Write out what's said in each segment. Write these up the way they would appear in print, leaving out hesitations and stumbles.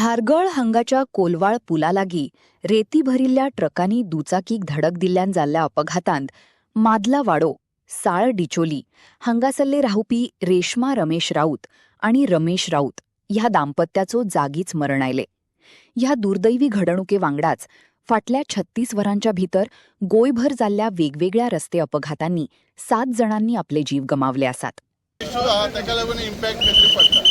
धारगळ हांगाच्या कोलवाळ पुलालागी रेती भरिल्ल्या ट्रकांनी दुचाकीक धडक दिल्ल्यान जाल्ल्या अपघातांत मादला वाडो, साळ डिचोली हांगासल्ले रावपी रेश्मा रमेश राऊत आणि रमेश राऊत ह्या दाम्पत्याचो जागीच मरण आयले. ह्या दुर्दैवी घडणुके वांगडाच फाटल्या 36 वरांच्या भितर गोंयभर जाल्ल्या वेगवेगळ्या रस्ते अपघातांनी 7 जणांनी आपले जीव गमावले आसात. इम्पॅक्ट खेत्री पडटा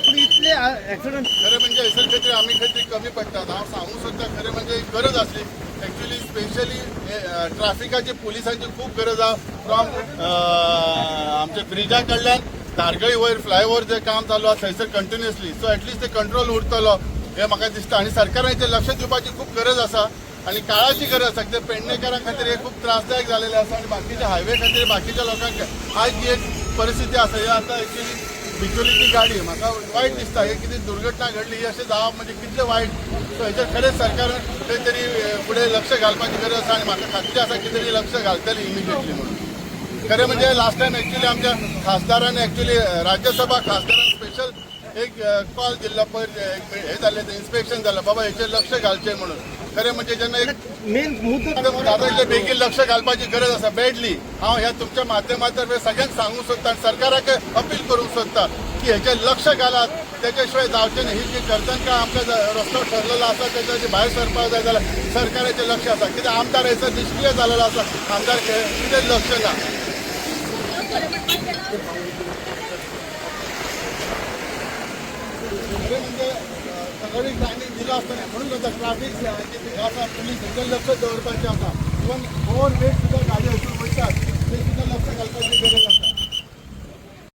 पूण इतले ॲक्सिडंट खरें म्हणजे हैसर खेत्री आमी खेत्री कमी पडटात. हांव सांगूंक सोदता खरें म्हणजे गरज आसली एक्चुअली स्पेशली ट्राफिकाची पुलिसांची खूब गरज आहा. फ्रॉम आमच्या ब्रिजा कडल्यान धारगळी वयर फ्लायओव्हर जे काम चालू आसा थंयसर कंटिन्युअसली सो एटलिस्ट ते कंट्रोल उरतलो हे म्हाका दिसता. आनी सरकारान हेचेर लक्ष दिवपाची खूब गरज आसा आणि काळाची गरज आसा. कित्याक पेडणेकारां खातीर हे खूब त्रासदायक जालेले आसा आणि बाकीच्या हायवे खातीर बाकीच्या लोकांक आज जी एक परिस्थिती आसा ही आता एक्चुअली बिचोलीची गाडी म्हाका वायट दिसता. हे कितें दुर्घटना घडली ही अशें जावप म्हणजे कितलें वायट. सो हेचेर खरेंच सरकारान खंय तरी फुडें लक्ष घालपाची गरज आसा आणि म्हाका खात्री आसा कितें तरी लक्ष घालतली इमिजिएटली म्हणून. खरें म्हणजे लास्ट टायम एक्चुअली आमच्या खासदारान एक्चुअली राज्यसभा खासदारान स्पेशल एक कॉल दिल्लो पयर हे जाल्लें इन्स्पेक्शन जालें बाबा हेचेर लक्ष घालचें म्हणून. खरें म्हणजे जेन्ना एक मेन मुद्दो बेगीन लक्ष घालपाची गरज आसा बॅडली. हांव ह्या तुमच्या माध्यमांतर्फे सगळ्यांक सांगूंक सोदता आनी सरकाराक अपील करूंक सोदता की हेचेर लक्ष घालात. तेच्या शिवाय जावचें न्ही. ही जी करतनका आमकां रस्तो ठरलेलो आसा तेच्या भायर सरपाक जाय जाल्यार सरकाराचें लक्ष आसा. कित्याक आमदार हैसर निश्क्रीय जालेलो आसा. आमदार कितें लक्ष ना. खरें म्हणजे सगळी टायमींग दिलो आसतना म्हणून ट्राफीक आसा पुलीस हेचेर लक्ष दवरपाचें आसा. इवन ओव्हर वेट सुद्दां